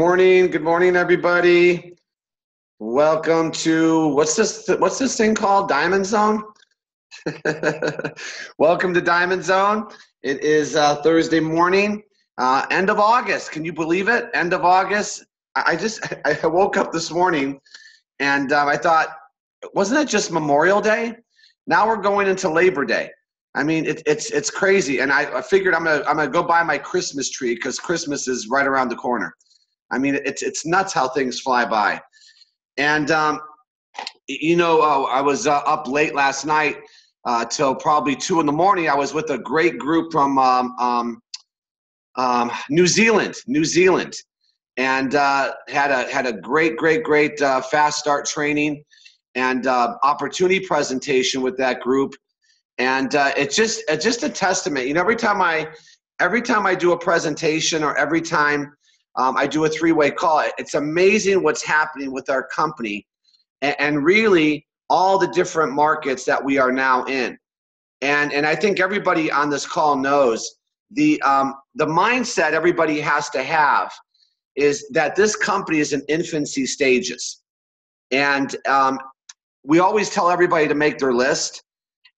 Good morning, everybody. Welcome to what's this thing called? Diamond Zone? Welcome to Diamond Zone. It is Thursday morning, end of August. Can you believe it? End of August. I woke up this morning and I thought, wasn't it just Memorial Day? Now we're going into Labor Day. I mean, it's crazy. And I figured I'm gonna go buy my Christmas tree because Christmas is right around the corner. I mean, it's nuts how things fly by. And, I was up late last night till probably 2 in the morning. I was with a great group from New Zealand, and had a great fast start training and opportunity presentation with that group. And it's just a testament. You know, every time I do a presentation or every time I do a three-way call, it's amazing what's happening with our company and really all the different markets that we are now in. And I think everybody on this call knows the mindset everybody has to have is that this company is in infancy stages. And we always tell everybody to make their list.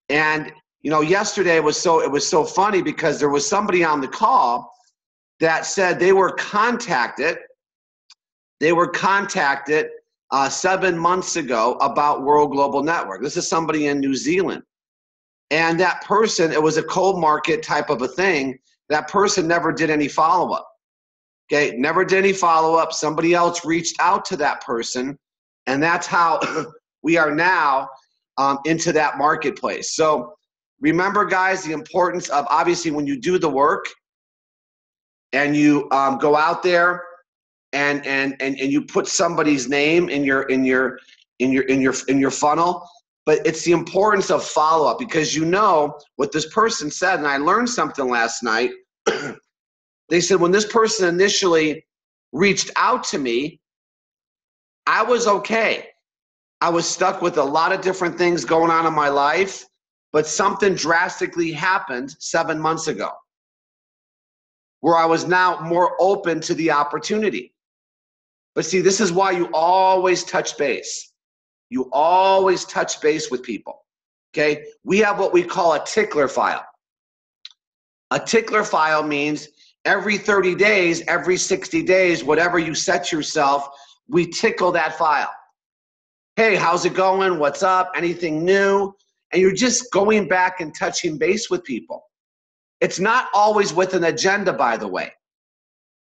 And, yesterday it was so funny because there was somebody on the call that said they were contacted 7 months ago about World Global Network. This is somebody in New Zealand. And that person, it was a cold market type of a thing. That person never did any follow-up. Okay, never did any follow-up. Somebody else reached out to that person. And that's how we are now into that marketplace. So remember, guys, the importance of obviously when you do the work, and you go out there and you put somebody's name in your funnel, but it's the importance of follow-up because you know what this person said, and I learned something last night. They said when this person initially reached out to me, I was okay. I was stuck with a lot of different things going on in my life, but something drastically happened 7 months ago, where I was now more open to the opportunity. But see, this is why you always touch base. You always touch base with people, okay? We have what we call a tickler file. A tickler file means every 30 days, every 60 days, whatever you set yourself, we tickle that file. Hey, how's it going? What's up? Anything new? And you're just going back and touching base with people. It's not always with an agenda, by the way,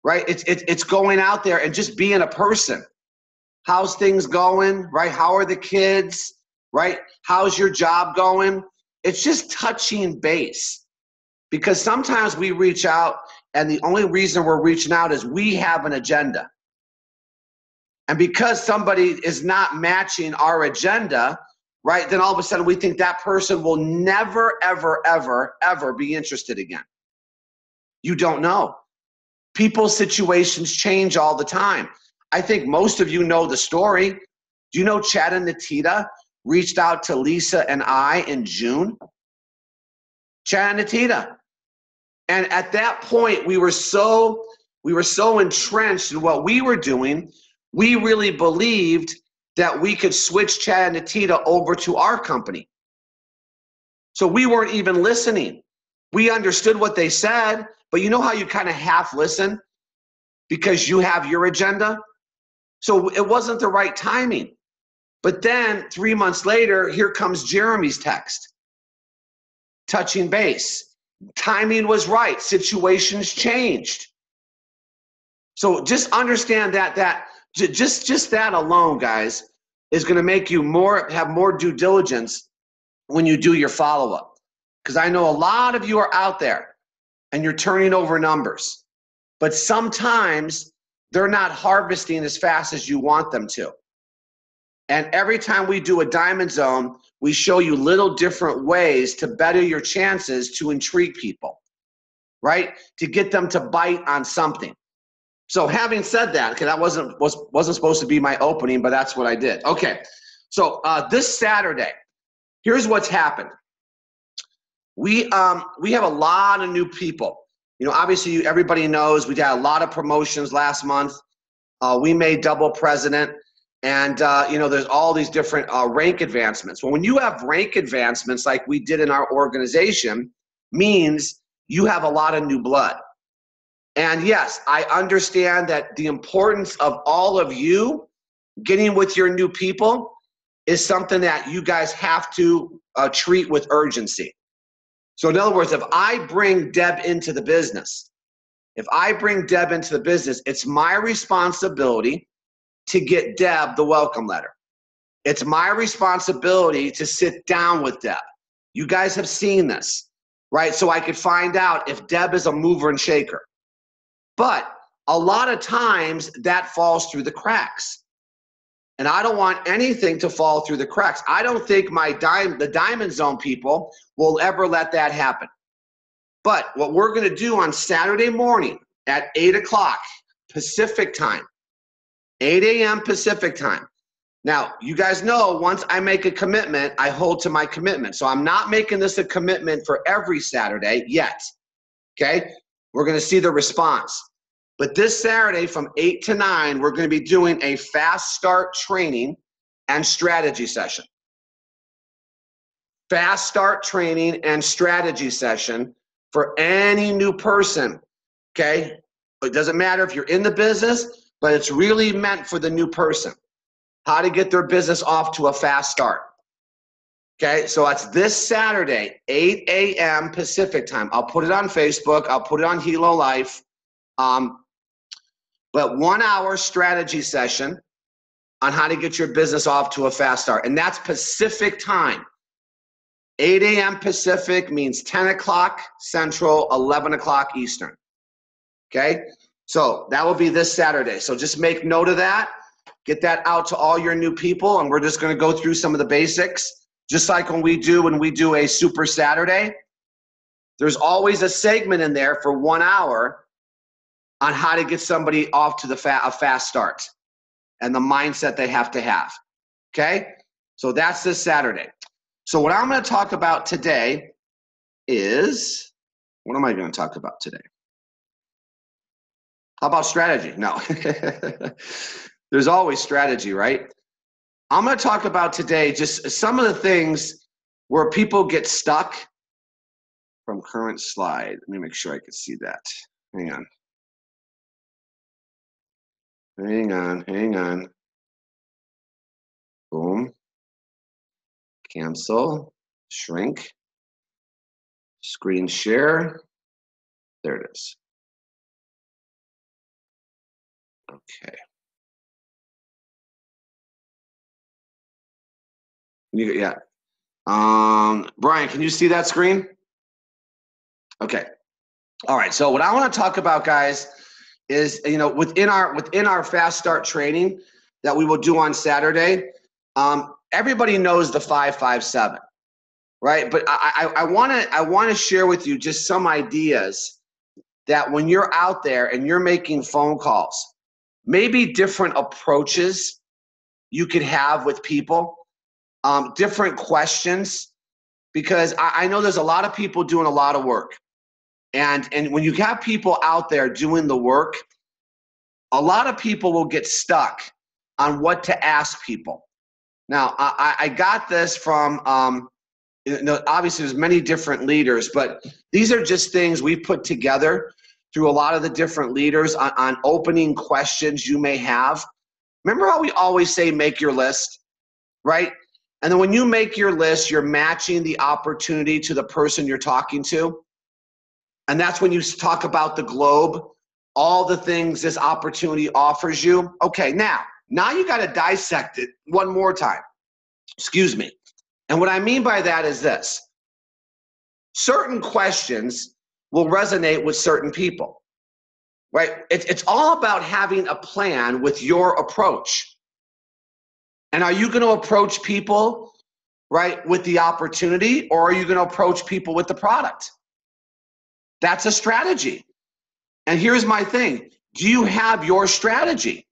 right? It's going out there and just being a person. How's things going, right? How are the kids, right? How's your job going? It's just touching base because sometimes we reach out and the only reason we're reaching out is we have an agenda. And because somebody is not matching our agenda, right, then all of a sudden we think that person will never, ever, ever, ever be interested again. You don't know. People's situations change all the time. I think most of you know the story. Do you know Chad and Natita reached out to Lisa and I in June? Chad and Natita. And at that point, we were so entrenched in what we were doing, we really believed that we could switch Chad and Natita over to our company. So we weren't even listening. We understood what they said, but you know how you kind of half listen because you have your agenda? So it wasn't the right timing. But then 3 months later, here comes Jeremy's text. Touching base. Timing was right. Situations changed. So just understand that just that alone, guys, is going to make you have more due diligence when you do your follow-up. Because I know a lot of you are out there and you're turning over numbers, but sometimes they're not harvesting as fast as you want them to. And every time we do a Diamond Zone, we show you little different ways to better your chances to intrigue people, right? To get them to bite on something. So having said that, because that wasn't supposed to be my opening, but that's what I did. Okay, so this Saturday, here's what's happened. We have a lot of new people. You know, obviously everybody knows we had a lot of promotions last month. We made double president. And, there's all these different rank advancements. Well, when you have rank advancements like we did in our organization, means you have a lot of new blood. And yes, I understand that the importance of all of you getting with your new people is something that you guys have to treat with urgency. So in other words, if I bring Deb into the business, it's my responsibility to get Deb the welcome letter. It's my responsibility to sit down with Deb. You guys have seen this, right? So I could find out if Deb is a mover and shaker. But a lot of times that falls through the cracks. And I don't want anything to fall through the cracks. I don't think the Diamond Zone people will ever let that happen. But what we're going to do on Saturday morning at 8 o'clock Pacific time, 8 a.m. Pacific time. Now, you guys know once I make a commitment, I hold to my commitment. So I'm not making this a commitment for every Saturday yet, okay? We're going to see the response. But this Saturday from 8 to 9, we're going to be doing a fast start training and strategy session. Fast start training and strategy session for any new person, okay? It doesn't matter if you're in the business, but it's really meant for the new person. How to get their business off to a fast start. Okay, so that's this Saturday, 8 a.m. Pacific time. I'll put it on Facebook. I'll put it on Hilo Life. But 1 hour strategy session on how to get your business off to a fast start. And that's Pacific time. 8 a.m. Pacific means 10 o'clock Central, 11 o'clock Eastern. Okay, so that will be this Saturday. So just make note of that. Get that out to all your new people, and we're just going to go through some of the basics. Just like when we do a Super Saturday, there's always a segment in there for 1 hour on how to get somebody off to a fast start and the mindset they have to have. Okay, so that's this Saturday. So what I'm going to talk about today is, what am I going to talk about today? How about strategy? No. There's always strategy, right? I'm going to talk about today just some of the things where people get stuck. From current slide. Let me make sure I can see that. Hang on. Hang on. Boom. Cancel. Shrink. Screen share. There it is. Okay. Yeah. Brian, can you see that screen? Okay. All right. So what I want to talk about, guys, is within our fast start training that we will do on Saturday, everybody knows the 5-5-7, right? But I want to share with you just some ideas that when you're out there and you're making phone calls, maybe different approaches you could have with people. Different questions, because I know there's a lot of people doing a lot of work. And when you have people out there doing the work, a lot of people will get stuck on what to ask people. Now, I got this from, obviously there's many different leaders, but these are just things we've put together through a lot of the different leaders on opening questions you may have. Remember how we always say, make your list, right? And then when you make your list, you're matching the opportunity to the person you're talking to. And that's when you talk about the globe, all the things this opportunity offers you. Okay, now you got to dissect it one more time. Excuse me. And what I mean by that is this. Certain questions will resonate with certain people, right? It's all about having a plan with your approach. And are you going to approach people, right, with the opportunity, or are you going to approach people with the product? That's a strategy. And here's my thing. Do you have your strategy?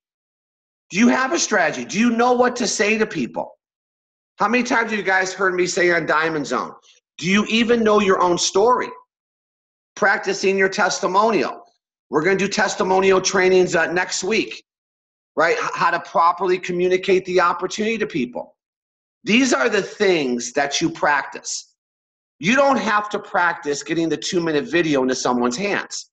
Do you have a strategy? Do you know what to say to people? How many times have you guys heard me say on Diamond Zone? Do you even know your own story? Practicing your testimonial. We're going to do testimonial trainings next week. right? How to properly communicate the opportunity to people. These are the things that you practice. You don't have to practice getting the 2-minute video into someone's hands.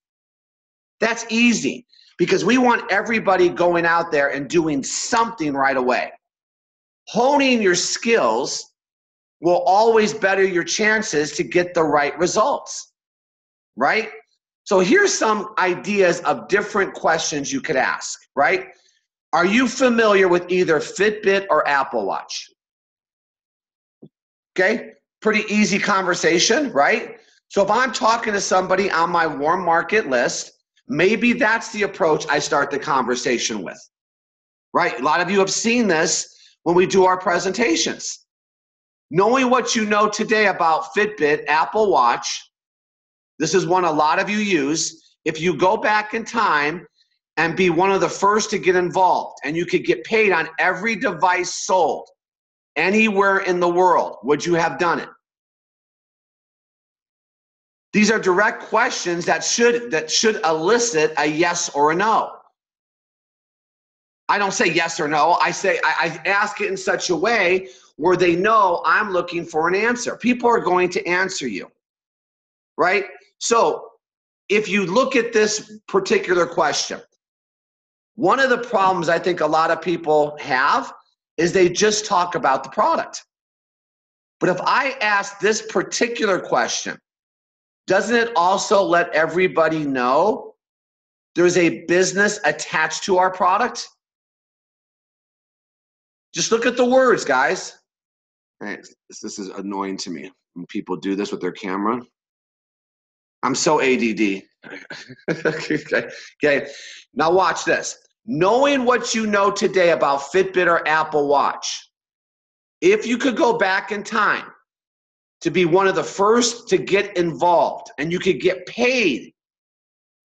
That's easy because we want everybody going out there and doing something right away. Honing your skills will always better your chances to get the right results, right? So here's some ideas of different questions you could ask, right? Are you familiar with either Fitbit or Apple Watch? Okay, pretty easy conversation, right? So if I'm talking to somebody on my warm market list, maybe that's the approach I start the conversation with, right? A lot of you have seen this when we do our presentations. Knowing what you know today about Fitbit, Apple Watch, this is one a lot of you use. If you go back in time and be one of the first to get involved and you could get paid on every device sold anywhere in the world, would you have done it? These are direct questions that should elicit a yes or a no. I don't say yes or no. I ask it in such a way where they know I'm looking for an answer. People are going to answer you, right? So if you look at this particular question, one of the problems I think a lot of people have is they just talk about the product. But if I ask this particular question, doesn't it also let everybody know there's a business attached to our product? Just look at the words, guys. Right. This is annoying to me when people do this with their camera. I'm so ADD. Okay. Now watch this. Knowing what you know today about Fitbit or Apple Watch, if you could go back in time to be one of the first to get involved and you could get paid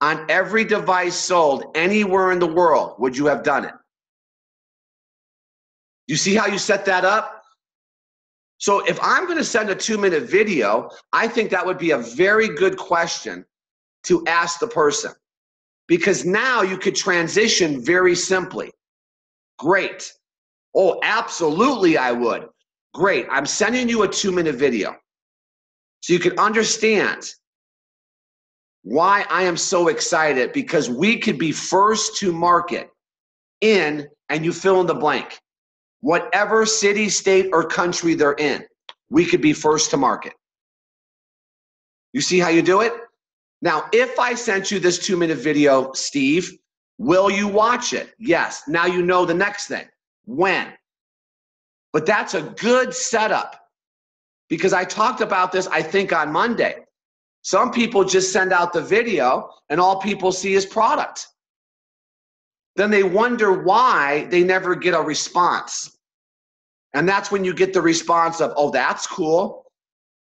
on every device sold anywhere in the world, would you have done it? You see how you set that up? So if I'm going to send a 2-minute video, I think that would be a very good question to ask the person, because now you could transition very simply. Great. Oh, absolutely I would. Great. I'm sending you a 2-minute video so you can understand why I am so excited, because we could be first to market in, and you fill in the blank. Whatever city, state, or country they're in, we could be first to market. You see how you do it? Now, if I sent you this 2-minute video, Steve, will you watch it? Yes. Now you know the next thing. When? But that's a good setup, because I talked about this, I think, on Monday. Some people just send out the video and all people see is product. Then they wonder why they never get a response. And that's when you get the response of, oh, that's cool.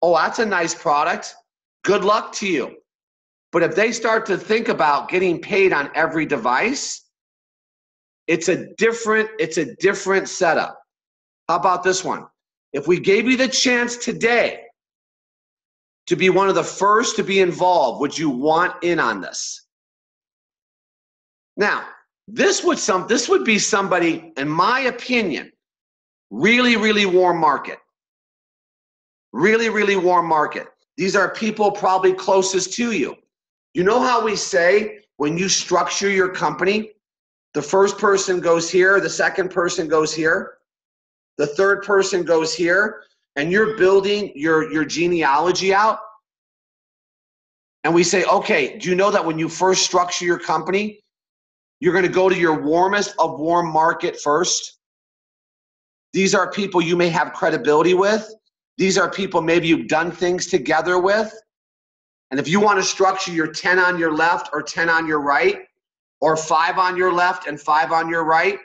Oh, that's a nice product. Good luck to you. But if they start to think about getting paid on every device, it's a different setup. How about this one? If we gave you the chance today to be one of the first to be involved, would you want in on this? Now, this would be somebody, in my opinion, really, really warm market. Really, really warm market. These are people probably closest to you. You know how we say when you structure your company, the first person goes here, the second person goes here, the third person goes here, and you're building your genealogy out. And we say, okay, do you know that when you first structure your company, you're going to go to your warmest of warm market first? These are people you may have credibility with. These are people maybe you've done things together with. And if you want to structure your 10 on your left or 10 on your right, or 5 on your left and 5 on your right,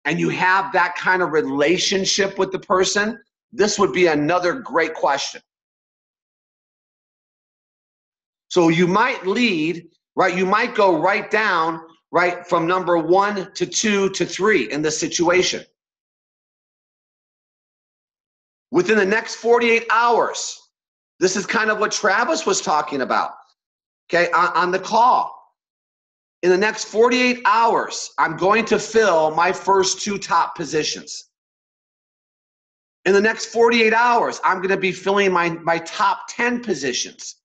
and you have that kind of relationship with the person, this would be another great question. So you might lead, right? You might go right down, right, from number 1 to 2 to 3 in this situation. Within the next 48 hours, this is kind of what Travis was talking about, okay, on the call. In the next 48 hours, I'm going to fill my first 2 top positions. In the next 48 hours, I'm going to be filling my top 10 positions.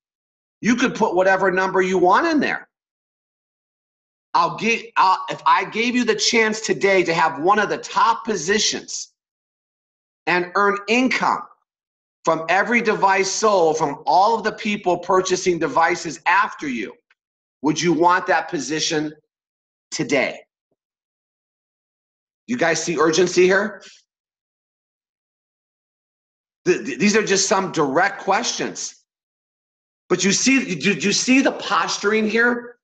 You could put whatever number you want in there. If I gave you the chance today to have one of the top positions and earn income from every device sold from all of the people purchasing devices after you, would you want that position today? You guys see urgency here? These are just some direct questions. But you see the posturing here?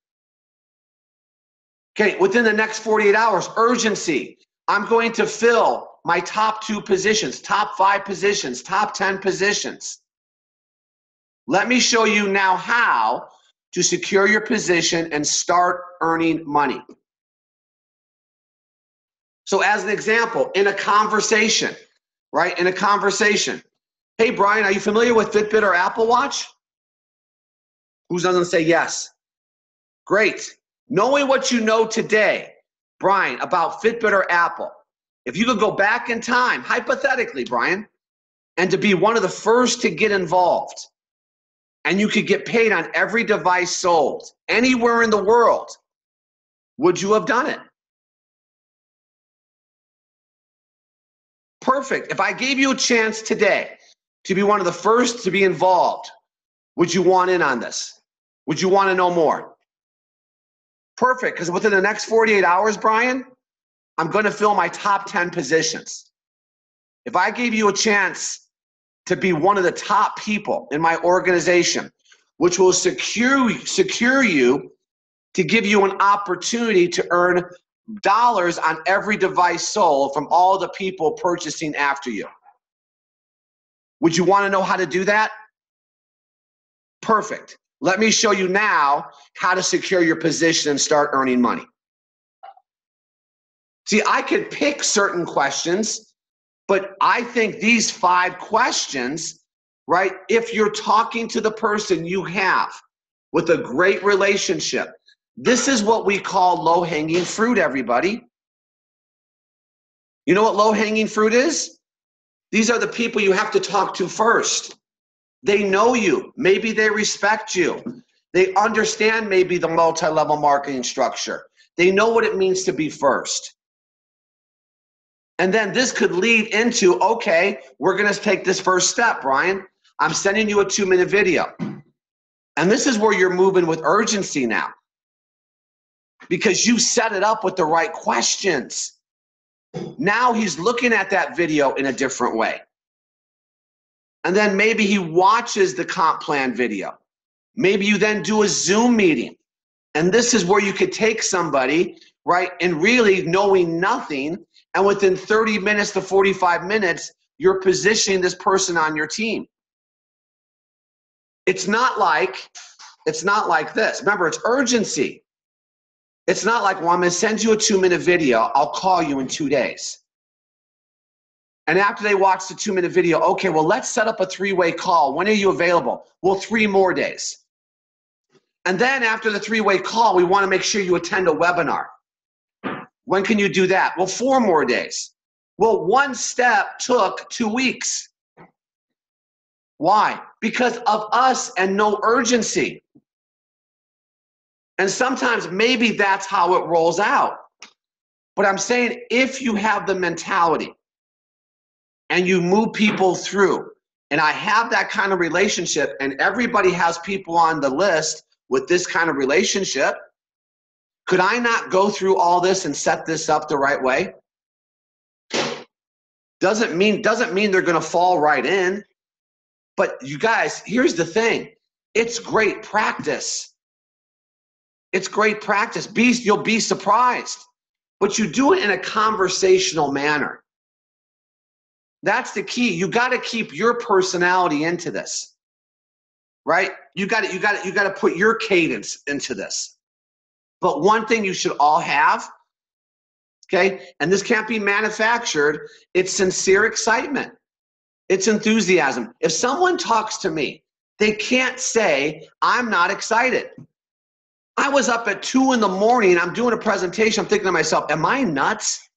Okay, within the next 48 hours, urgency. I'm going to fill my top 2 positions, top 5 positions, top 10 positions. Let me show you now how to secure your position and start earning money. So as an example, in a conversation, right? In a conversation. Hey, Brian, are you familiar with Fitbit or Apple Watch? Who doesn't say yes? Great. Knowing what you know today, Brian, about Fitbit or Apple, if you could go back in time, hypothetically, Brian, and to be one of the first to get involved, and you could get paid on every device sold anywhere in the world, would you have done it? Perfect. If I gave you a chance today to be one of the first to be involved, would you want in on this? Would you want to know more? Perfect, because within the next 48 hours, Brian, I'm going to fill my top 10 positions. If I gave you a chance to be one of the top people in my organization, which will secure you to give you an opportunity to earn dollars on every device sold from all the people purchasing after you. Would you want to know how to do that? Perfect. Let me show you now how to secure your position and start earning money. See, I could pick certain questions, but I think these 5 questions, right, if you're talking to the person you have with a great relationship, this is what we call low-hanging fruit, everybody. You know what low-hanging fruit is? These are the people you have to talk to first. They know you. Maybe they respect you. They understand maybe the multi-level marketing structure. They know what it means to be first. And then this could lead into, okay, we're going to take this first step, Brian. I'm sending you a 2-minute video. And this is where you're moving with urgency now, because you set it up with the right questions. Now he's looking at that video in a different way. And then maybe he watches the comp plan video. Maybe you then do a Zoom meeting. And this is where you could take somebody, right, and really knowing nothing, and within 30 minutes to 45 minutes, you're positioning this person on your team. It's not like this. Remember, it's urgency. It's not like, well, I'm going to send you a 2-minute video. I'll call you in 2 days. And after they watch the 2-minute video, okay, well, let's set up a 3-way call. When are you available? Well, 3 more days. And then after the 3-way call, we want to make sure you attend a webinar. When can you do that? Well, 4 more days. Well, 1 step took 2 weeks. Why? Because of us and no urgency. And sometimes maybe that's how it rolls out. But I'm saying if you have the mentality and you move people through, and I have that kind of relationship, and everybody has people on the list with this kind of relationship, could I not go through all this and set this up the right way? Doesn't mean they're going to fall right in. But you guys, here's the thing. It's great practice. It's great practice. You'll be surprised. But you do it in a conversational manner. That's the key. You got to keep your personality into this, right? You got to put your cadence into this. But one thing you should all have, okay, and this can't be manufactured, it's sincere excitement. It's enthusiasm. If someone talks to me, they can't say, I'm not excited. I was up at 2 in the morning. I'm doing a presentation. I'm thinking to myself, am I nuts?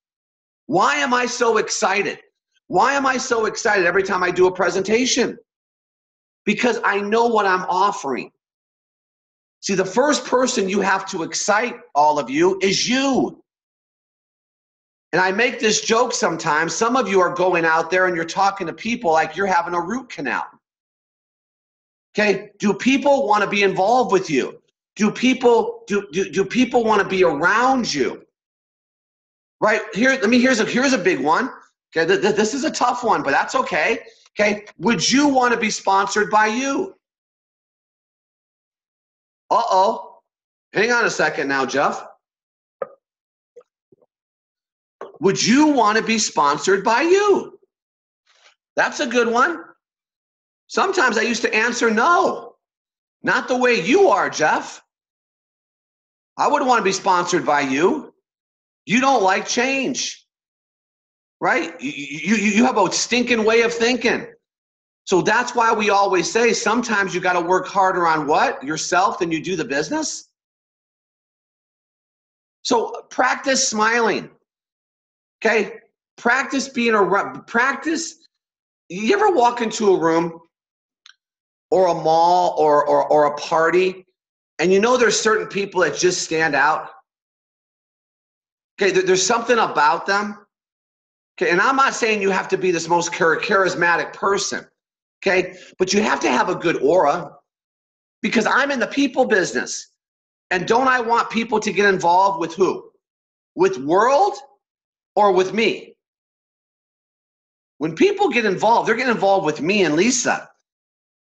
Why am I so excited? Why am I so excited every time I do a presentation? Because I know what I'm offering. See, the first person you have to excite, all of you, is you. And I make this joke sometimes. Some of you are going out there and you're talking to people like you're having a root canal. Okay? Do people want to be involved with you? Do people want to be around you? Right? Here's a big one. Okay, this is a tough one, but that's okay. Okay? Would you want to be sponsored by you? Uh-oh. Hang on a second now, Jeff. Would you want to be sponsored by you? That's a good one. Sometimes I used to answer no. Not the way you are, Jeff. I wouldn't want to be sponsored by you. You don't like change, right? You have a stinking way of thinking. So that's why we always say sometimes you got to work harder on what? Yourself than you do the business. So practice smiling. Okay? Practice being practice. You ever walk into a room or a mall or a party and you know there's certain people that just stand out? Okay, there's something about them. Okay, and I'm not saying you have to be this most charismatic person. Okay, but you have to have a good aura because I'm in the people business. And don't I want people to get involved with who? With world or with me? When people get involved, they're getting involved with me and Lisa.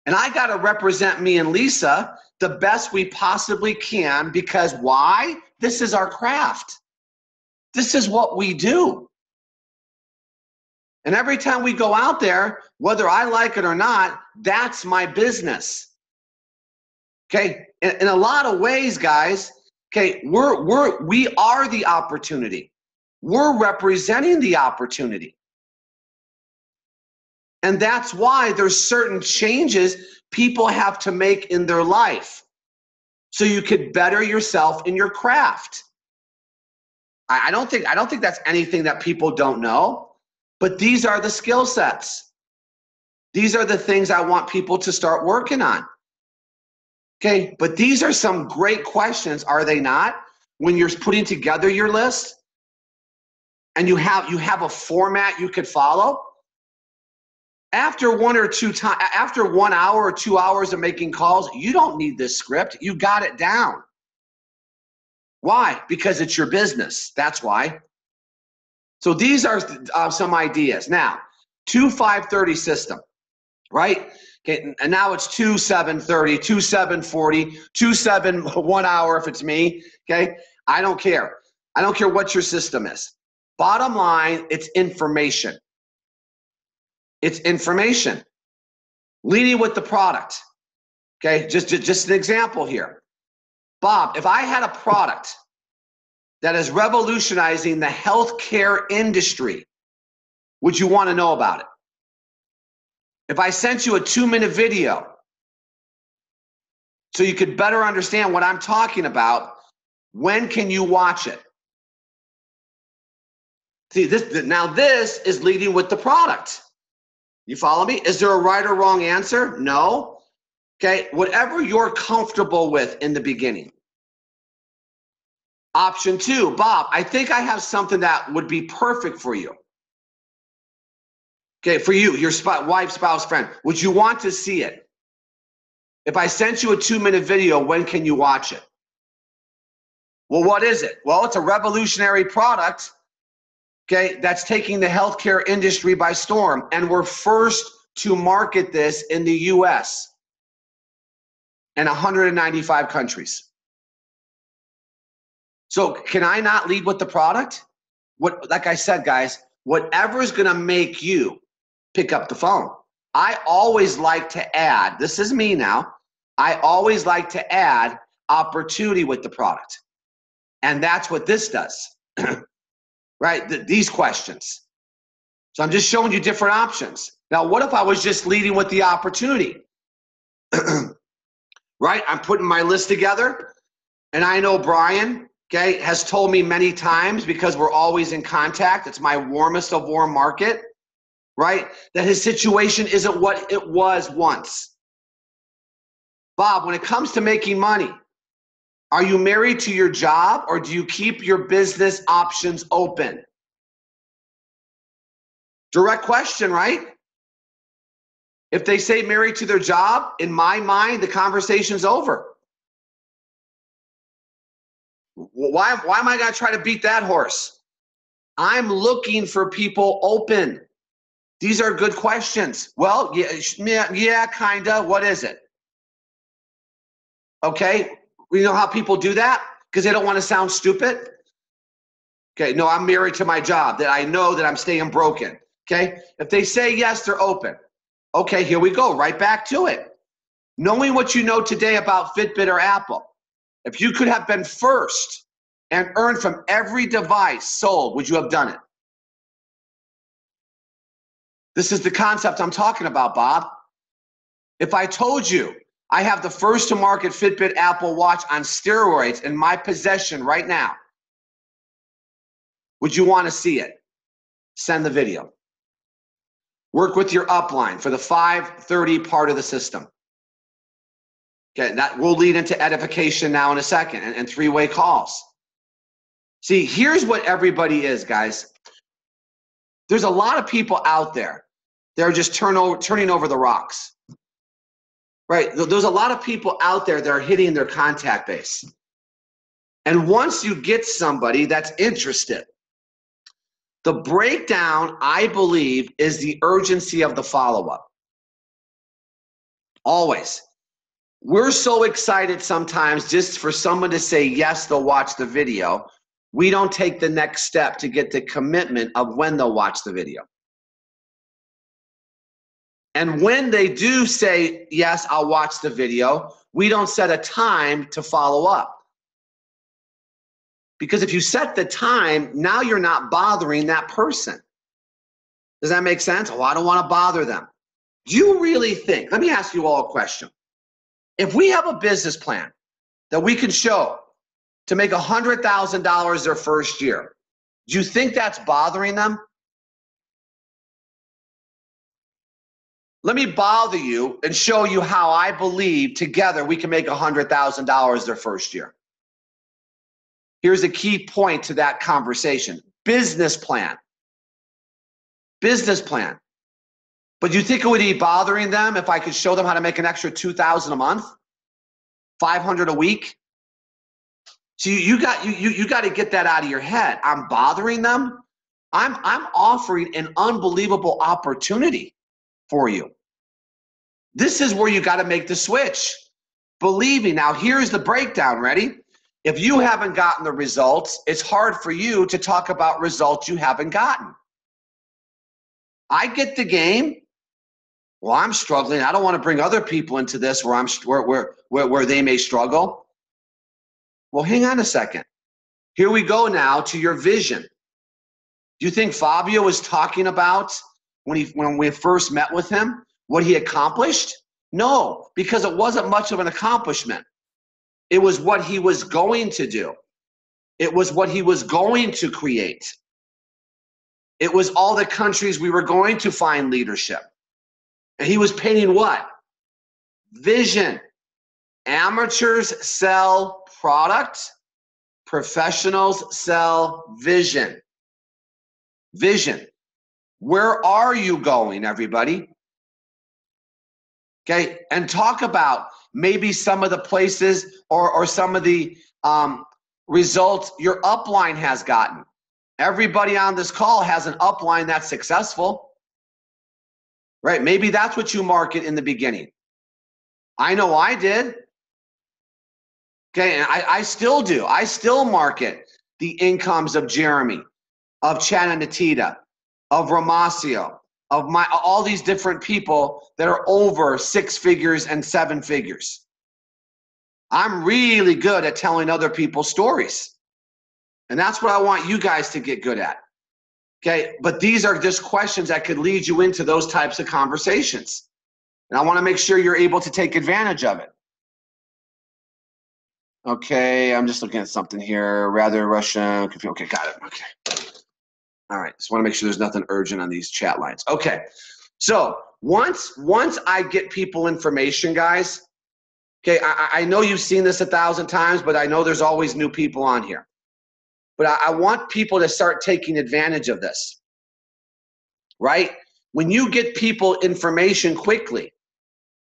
And I got to represent me and Lisa the best we possibly can because why? This is our craft. This is what we do. And every time we go out there, whether I like it or not, that's my business. Okay? In a lot of ways, guys, okay, we are the opportunity. We're representing the opportunity. And that's why there's certain changes people have to make in their life so you could better yourself in your craft. I don't think that's anything that people don't know, but these are the skill sets. These are the things I want people to start working on. Okay, but these are some great questions, are they not? When you're putting together your list and you have a format you could follow. After 1 hour or 2 hours of making calls, you don't need this script. You got it down. Why? Because it's your business. That's why. So these are some ideas. Now, 2-5-30 system, right? Okay, and now it's 2-7-30, 2-7-40, 2-7 1 hour if it's me. Okay, I don't care. I don't care what your system is. Bottom line, it's information. It's information. Leading with the product. Okay, just an example here. Bob, if I had a product that is revolutionizing the healthcare industry, would you want to know about it? If I sent you a 2-minute video so you could better understand what I'm talking about, when can you watch it? See, this is leading with the product. You follow me? Is there a right or wrong answer? No. Okay, whatever you're comfortable with in the beginning. Option 2, Bob, I think I have something that would be perfect for you. Okay, for you, your wife, spouse, friend. Would you want to see it? If I sent you a 2-minute video, when can you watch it? Well, what is it? Well, it's a revolutionary product, okay, that's taking the healthcare industry by storm. And we're first to market this in the US and 195 countries. So can I not lead with the product? Like I said, guys, whatever is going to make you pick up the phone. I always like to add, this is me now, I always like to add opportunity with the product. And that's what this does, right? These questions. So I'm just showing you different options. Now, what if I was just leading with the opportunity? Right? I'm putting my list together. And I know Brian, okay, has told me many times, because we're always in contact, it's my warmest of warm market, right? That his situation isn't what it was once. Bob, when it comes to making money, are you married to your job, or do you keep your business options open? Direct question, right? If they say married to their job, in my mind, the conversation's over. Why am I going to try to beat that horse? I'm looking for people open. These are good questions. Well, yeah, kinda. What is it? Okay, you know how people do that? Because they don't want to sound stupid. Okay, no, I'm married to my job, that I know that I'm staying broken. Okay, if they say yes, they're open. Okay, here we go, right back to it. Knowing what you know today about Fitbit or Apple, if you could have been first and earned from every device sold, would you have done it? This is the concept I'm talking about, Bob. If I told you I have the first to market Fitbit Apple Watch on steroids in my possession right now, would you want to see it? Send the video. Work with your upline for the 530 part of the system. Okay, that will lead into edification now in a second, and three-way calls. See, here's what everybody is, guys. There's a lot of people out there. They're just turning over the rocks. Right? There's a lot of people out there that are hitting their contact base. And once you get somebody that's interested, the breakdown, I believe, is the urgency of the follow-up. Always. We're so excited sometimes just for someone to say yes, they'll watch the video. We don't take the next step to get the commitment of when they'll watch the video. And when they do say, yes, I'll watch the video, we don't set a time to follow up. Because if you set the time, now you're not bothering that person. Does that make sense? Oh, I don't want to bother them. Do you really think, let me ask you all a question. If we have a business plan that we can show to make $100,000 their first year, do you think that's bothering them? Let me bother you and show you how I believe together we can make $100,000 their first year. Here's a key point to that conversation. Business plan. Business plan. But you think it would be bothering them if I could show them how to make an extra $2,000 a month? $500 a week? So you got to get that out of your head. I'm bothering them. I'm offering an unbelievable opportunity for you. This is where you got to make the switch. Believing. Now here's the breakdown. Ready? If you haven't gotten the results, it's hard for you to talk about results you haven't gotten. I get the game. Well, I'm struggling. I don't want to bring other people into this where they may struggle. Well, hang on a second. Here we go now to your vision. Do you think Fabio was talking about when we first met with him what he accomplished? No, because it wasn't much of an accomplishment. It was what he was going to do. It was what he was going to create. It was all the countries we were going to find leadership. And he was painting what? Vision. Amateurs sell product. Professionals sell vision. Vision. Where are you going, everybody? Okay, and talk about maybe some of the places or some of the results your upline has gotten. Everybody on this call has an upline that's successful, right? Maybe that's what you market in the beginning. I know I did. Okay, and I still do. I still market the incomes of Jeremy, of Chad and Natita, of Ramasio, of all these different people that are over 6 figures and 7 figures. I'm really good at telling other people's stories. And that's what I want you guys to get good at. Okay, but these are just questions that could lead you into those types of conversations. And I want to make sure you're able to take advantage of it. Okay, I'm just looking at something here. Rather Russian. Okay, got it. Okay. All right. Just want to make sure there's nothing urgent on these chat lines. Okay. So once I get people information, guys, okay, I know you've seen this 1,000 times, but I know there's always new people on here. But I want people to start taking advantage of this, right? When you get people information quickly,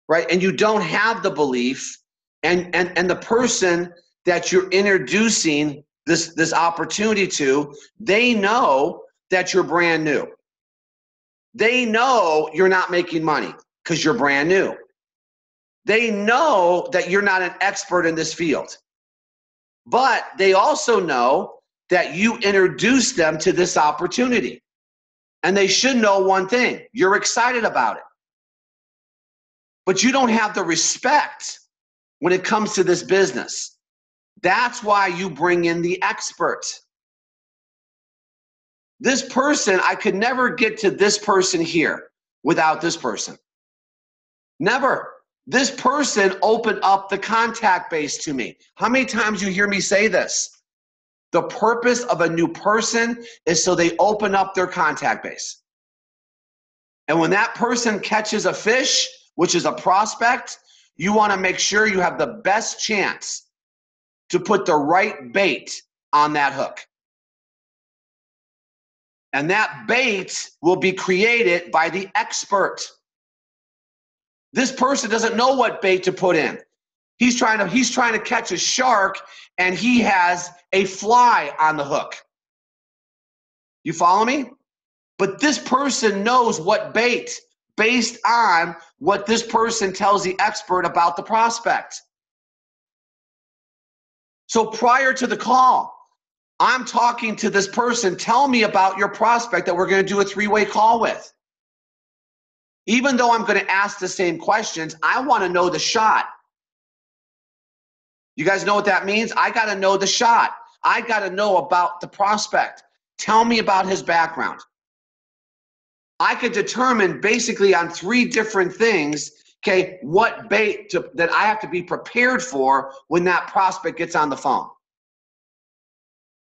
right, and you don't have the belief, and the person that you're introducing this opportunity to, they know that you're brand new. They know you're not making money because you're brand new. They know that you're not an expert in this field. But they also know that you introduced them to this opportunity. And they should know one thing: you're excited about it. But you don't have the respect when it comes to this business. That's why you bring in the expert. This person, I could never get to this person here without this person. Never. This person opened up the contact base to me. How many times you hear me say this? The purpose of a new person is so they open up their contact base. And when that person catches a fish, which is a prospect, you want to make sure you have the best chance to put the right bait on that hook. And that bait will be created by the expert. This person doesn't know what bait to put in. He's trying to catch a shark, and he has a fly on the hook. You follow me? But this person knows what bait based on what this person tells the expert about the prospect. So prior to the call, I'm talking to this person. Tell me about your prospect that we're going to do a three-way call with. Even though I'm going to ask the same questions, I want to know the shot. You guys know what that means? I got to know the shot. I got to know about the prospect. Tell me about his background. I could determine basically on 3 different things, okay, what bait that I have to be prepared for when that prospect gets on the phone.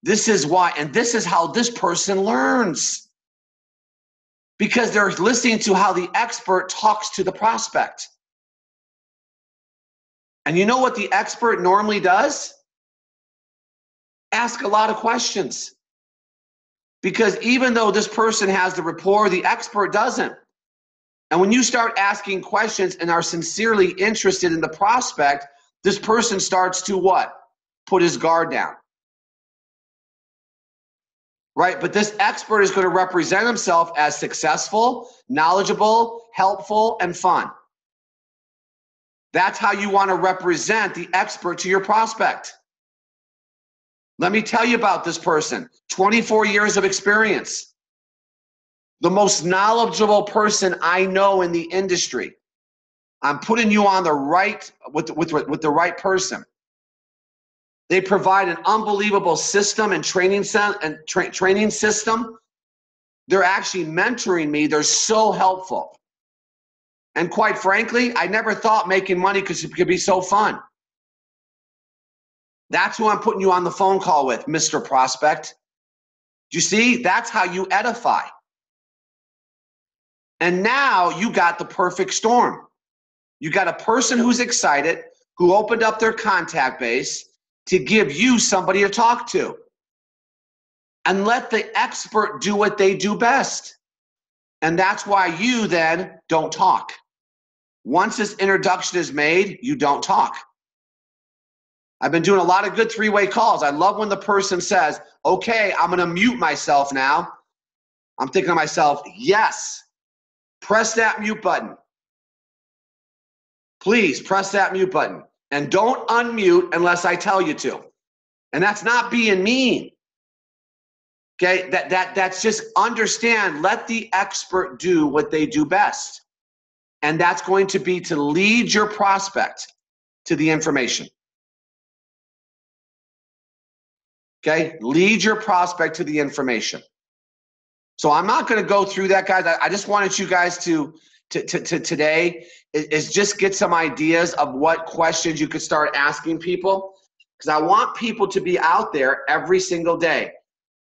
This is why, and this is how this person learns. Because they're listening to how the expert talks to the prospect. And you know what the expert normally does? Ask a lot of questions. Because even though this person has the rapport, the expert doesn't. And when you start asking questions and are sincerely interested in the prospect, this person starts to what? Put his guard down. Right? But this expert is going to represent himself as successful, knowledgeable, helpful, and fun. That's how you want to represent the expert to your prospect. Let me tell you about this person. 24 years of experience. The most knowledgeable person I know in the industry. I'm putting you on the right, with the right person. They provide an unbelievable system and training system. They're actually mentoring me. They're so helpful. And quite frankly, I never thought making money could be so fun. That's who I'm putting you on the phone call with, Mr. Prospect. Do you see? That's how you edify. And now you got the perfect storm. You got a person who's excited, who opened up their contact base to give you somebody to talk to. And let the expert do what they do best. And that's why you then don't talk. Once this introduction is made, you don't talk. I've been doing a lot of good 3-way calls. I love when the person says, okay, I'm going to mute myself now. I'm thinking to myself, yes, press that mute button. Please press that mute button. And don't unmute unless I tell you to. And that's not being mean. Okay, that's just understand, let the expert do what they do best. And that's going to be to lead your prospect to the information. Okay, lead your prospect to the information. So I'm not going to go through that, guys. I just wanted you guys to today is just get some ideas of what questions you could start asking people. because I want people to be out there every single day.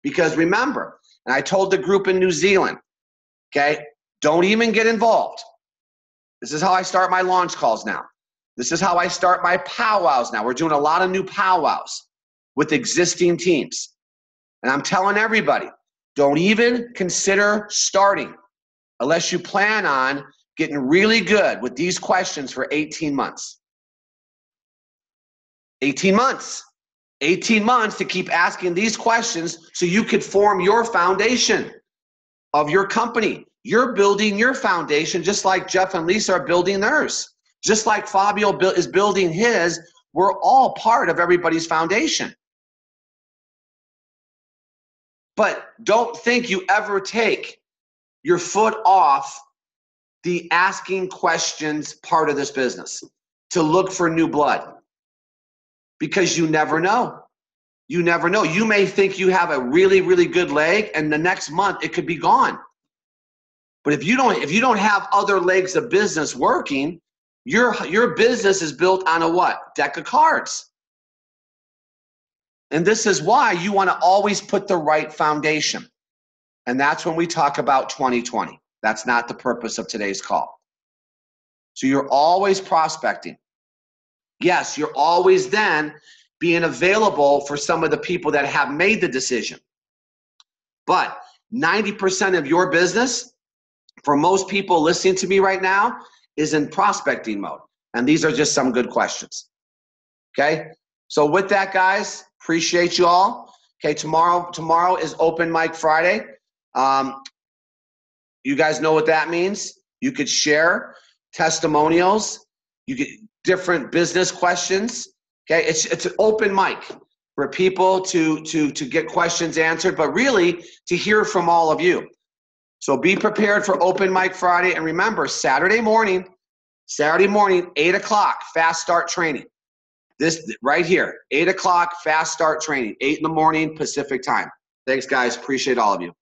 Because remember, and I told the group in New Zealand, okay, don't even get involved. This is how I start my launch calls now. This is how I start my powwows now. We're doing a lot of new powwows with existing teams. And I'm telling everybody, don't even consider starting unless you plan on getting really good with these questions for 18 months. 18 months. 18 months to keep asking these questions so you could form your foundation of your company. You're building your foundation just like Jeff and Lisa are building theirs. Just like Fabio is building his. We're all part of everybody's foundation. But don't think you ever take your foot off the asking questions part of this business to look for new blood. Because you never know. You never know. You may think you have a really, really good leg, and the next month it could be gone. But if you don't have other legs of business working, your business is built on a what? Deck of cards. And this is why you want to always put the right foundation. And that's when we talk about 2020. That's not the purpose of today's call. So you're always prospecting. Yes, you're always then being available for some of the people that have made the decision. But 90% of your business, for most people listening to me right now, is in prospecting mode. And these are just some good questions. Okay? So with that, guys, appreciate you all. Okay, tomorrow is Open Mic Friday. You guys know what that means. You could share testimonials. You get different business questions. Okay, it's an open mic for people to get questions answered, but really to hear from all of you. So be prepared for Open Mic Friday, and remember, Saturday morning, 8 o'clock, fast start training. This right here, 8 o'clock, fast start training, 8 in the morning Pacific time. Thanks, guys. Appreciate all of you.